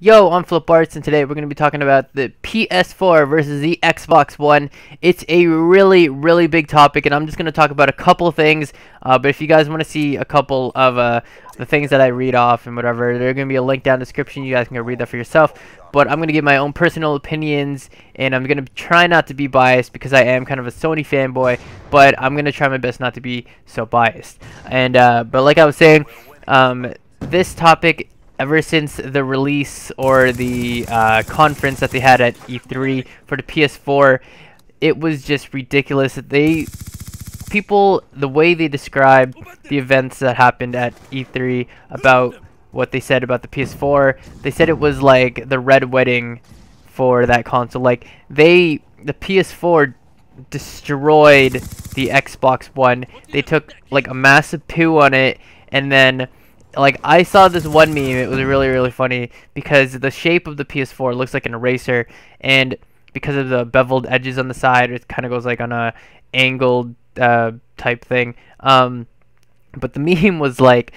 Yo, I'm FlipArtz, and today we're going to be talking about the PS4 versus the Xbox One. It's a really big topic, and I'm just going to talk about a couple things. But if you guys want to see a couple of the things that I read off and whatever, there's going to be a link down in the description. You guys can go read that for yourself. But I'm going to give my own personal opinions, and I'm going to try not to be biased because I am kind of a Sony fanboy. But I'm going to try my best not to be so biased. And but like I was saying, this topic, ever since the release or the conference that they had at E3 for the PS4, it was just ridiculous. The way they described the events that happened at E3 about what they said about the PS4, they said it was like the red wedding for that console. Like the PS4 destroyed the Xbox One. They took like a massive poo on it, and then like I saw this one meme. It was really funny because the shape of the PS4 looks like an eraser, and because of the beveled edges on the side, it kind of goes like on a angled type thing. But the meme was like,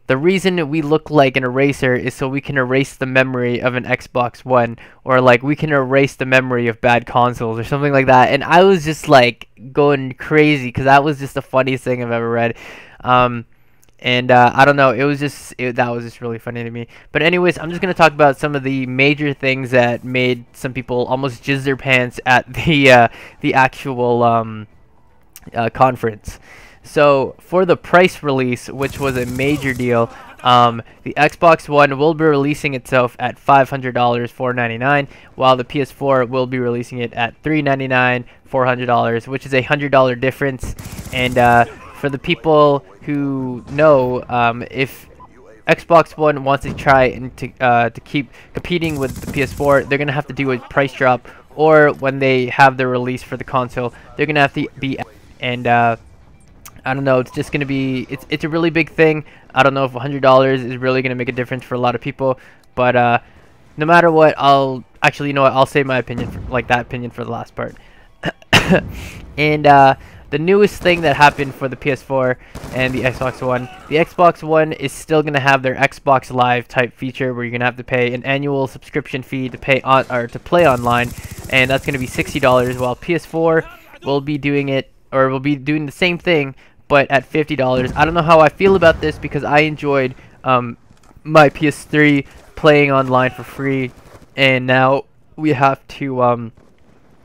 the reason we look like an eraser is so we can erase the memory of an Xbox One, or like we can erase the memory of bad consoles or something like that. And I was just like going crazy because that was just the funniest thing I've ever read. And I don't know, that was just really funny to me. But anyways, I'm just going to talk about some of the major things that made some people almost jizz their pants at the actual conference. So for the price release, which was a major deal, the Xbox One will be releasing itself at $500, $499, while the PS4 will be releasing it at $399, $400, which is a $100 difference. And for the people who know, if Xbox One wants to try and to keep competing with the PS4, they're gonna have to do a price drop, or when they have their release for the console, they're gonna have to be, and I don't know, it's just gonna be, it's a really big thing. I don't know if $100 is really gonna make a difference for a lot of people, but no matter what, I'll say my opinion, that opinion for the last part. And the newest thing that happened for the PS4 and the Xbox One, the Xbox One is still going to have their Xbox Live type feature where you're going to have to pay an annual subscription fee to play online, and that's going to be $60, while PS4 will be doing the same thing but at $50. I don't know how I feel about this because I enjoyed my PS3 playing online for free, and now we have to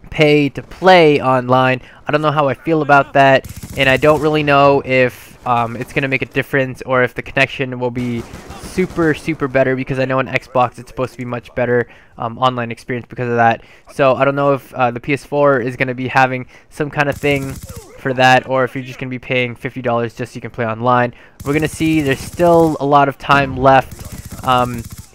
pay to play online. I don't know how I feel about that, and I don't really know if it's gonna make a difference or if the connection will be super better, because I know on Xbox it's supposed to be much better online experience because of that. So I don't know if the PS4 is gonna be having some kind of thing for that, or if you're just gonna be paying $50 just so you can play online. We're gonna see. There's still a lot of time left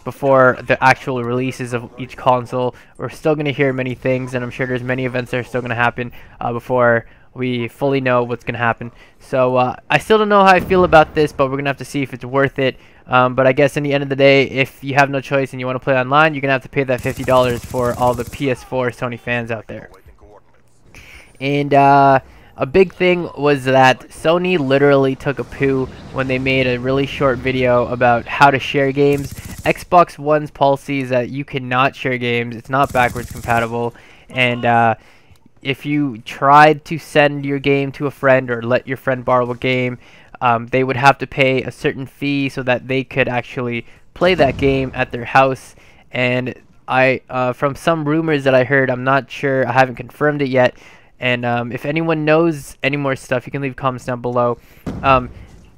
before the actual releases of each console. We're still going to hear many things, and I'm sure there's many events that are still going to happen before we fully know what's going to happen. So I still don't know how I feel about this, but we're going to have to see if it's worth it. But I guess in the end of the day, if you have no choice and you want to play online, you're going to have to pay that $50 for all the PS4 Sony fans out there. And a big thing was that Sony literally took a poo when they made a really short video about how to share games. Xbox One's policy is that you cannot share games. It's not backwards compatible, and if you tried to send your game to a friend or let your friend borrow a game, they would have to pay a certain fee so that they could actually play that game at their house. And from some rumors that I heard, I'm not sure, I haven't confirmed it yet, and if anyone knows any more stuff, you can leave comments down below.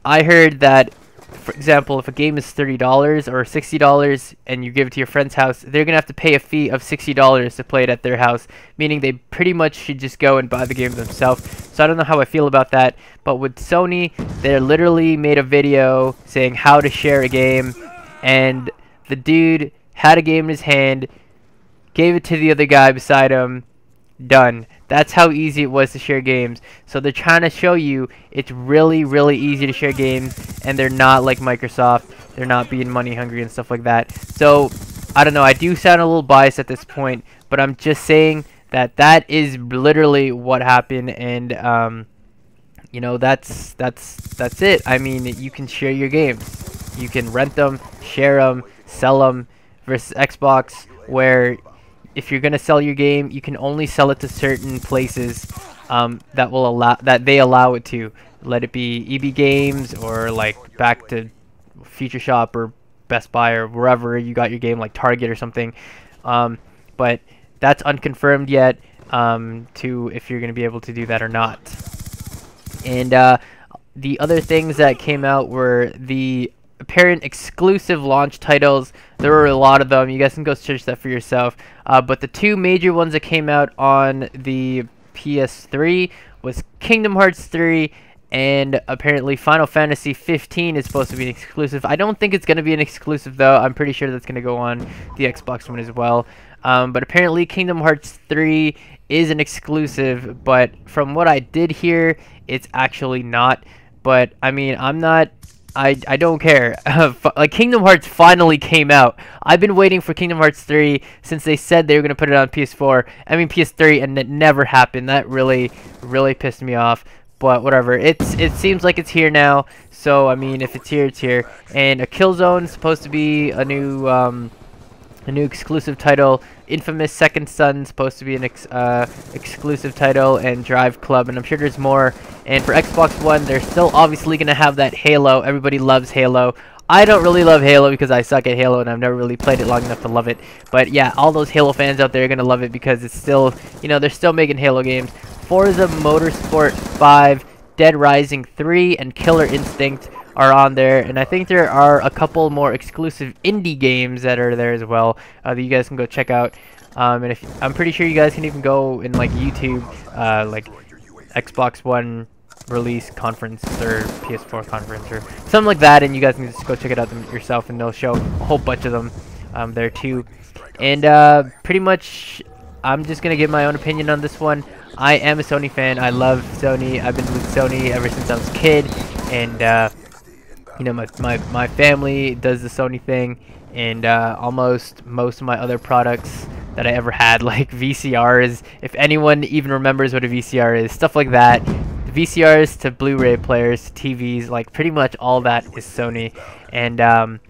I heard that, for example, if a game is $30 or $60 and you give it to your friend's house, they're going to have to pay a fee of $60 to play it at their house, meaning they pretty much should just go and buy the game themselves. So I don't know how I feel about that, but with Sony, they literally made a video saying how to share a game, and the dude had a game in his hand, gave it to the other guy beside him, done. That's how easy it was to share games. So they're trying to show you it's really easy to share games, and they're not like Microsoft. They're not being money hungry and stuff like that. So I don't know, I do sound a little biased at this point, but I'm just saying that that is literally what happened. And you know, that's it. I mean, you can share your games, you can rent them, share them, sell them versus Xbox, where if you're gonna sell your game, you can only sell it to certain places that they allow it to. Let it be EB Games or like back to Future Shop or Best Buy or wherever you got your game, like Target or something. But that's unconfirmed yet to if you're gonna be able to do that or not. And the other things that came out were the apparent exclusive launch titles. There were a lot of them. You guys can go search that for yourself. But the two major ones that came out on the PS3 was Kingdom Hearts 3 and apparently Final Fantasy 15 is supposed to be an exclusive. I don't think it's going to be an exclusive though. I'm pretty sure that's going to go on the Xbox One as well. But apparently Kingdom Hearts 3 is an exclusive, but from what I did hear, it's actually not. But I mean, I don't care. Like, Kingdom Hearts finally came out. I've been waiting for Kingdom Hearts 3 since they said they were going to put it on PS3, and it never happened. That really pissed me off. But whatever. It seems like it's here now. So, I mean, if it's here, it's here. And a Killzone is supposed to be a new exclusive title. Infamous Second Son supposed to be an exclusive title, and Drive Club, and I'm sure there's more. And for Xbox One, they're still obviously gonna have that Halo. Everybody loves Halo. I don't really love Halo because I suck at Halo and I've never really played it long enough to love it. But yeah, all those Halo fans out there are gonna love it because it's still, you know, they're still making Halo games. Forza Motorsport 5, Dead Rising 3, and Killer Instinct are on there, and I think there are a couple more exclusive indie games that are there as well that you guys can go check out. And I'm pretty sure you guys can even go in like YouTube, like Xbox One release conference or PS4 conference or something like that, and you guys can just go check it out yourself, and they'll show a whole bunch of them there too. And pretty much, I'm just gonna give my own opinion on this one. I am a Sony fan. I love Sony. I've been with Sony ever since I was a kid, and you know, my family does the Sony thing, and almost most of my other products that I ever had, like VCRs, if anyone even remembers what a VCR is, stuff like that, VCRs to Blu-ray players to TVs, like pretty much all that is Sony. And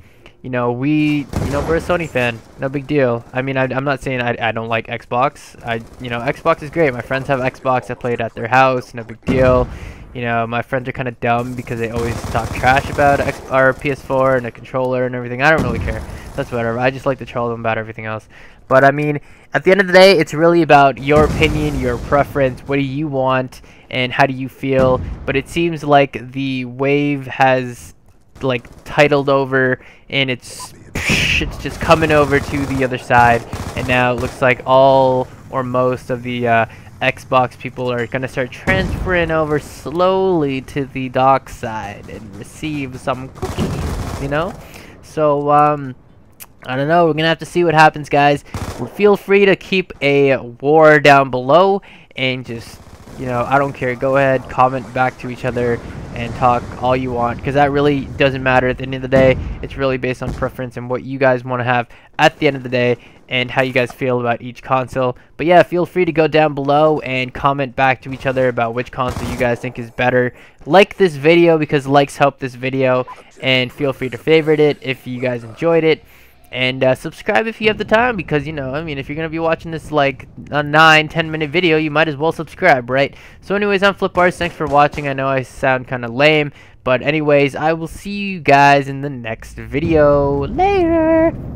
you know, we're a Sony fan, no big deal. I mean, I'm not saying I don't like Xbox. You know, Xbox is great. My friends have Xbox. I play it at their house, no big deal. You know, my friends are kind of dumb because they always talk trash about our PS4 and the controller and everything. I don't really care. That's whatever. I just like to troll them about everything else. But I mean, at the end of the day, it's really about your opinion, your preference. What do you want and how do you feel? But it seems like the wave has like tidaled over, and it's just coming over to the other side. And now it looks like all or most of the Xbox people are gonna start transferring over slowly to the dark side and receive some cookies, you know. So I don't know, we're gonna have to see what happens, guys. Feel free to keep a war down below, and just, you know, I don't care, go ahead, comment back to each other and talk all you want, because that really doesn't matter at the end of the day. It's really based on preference and what you guys want to have at the end of the day, and how you guys feel about each console. But yeah, feel free to go down below and comment back to each other about which console you guys think is better. Like this video because likes help this video, and feel free to favorite it if you guys enjoyed it. And subscribe if you have the time, because, you know, I mean, if you're going to be watching this like a 9-10 minute video, you might as well subscribe, right? So anyways, I'm FlipArtz. Thanks for watching. I know I sound kind of lame, but anyways, I will see you guys in the next video. Later!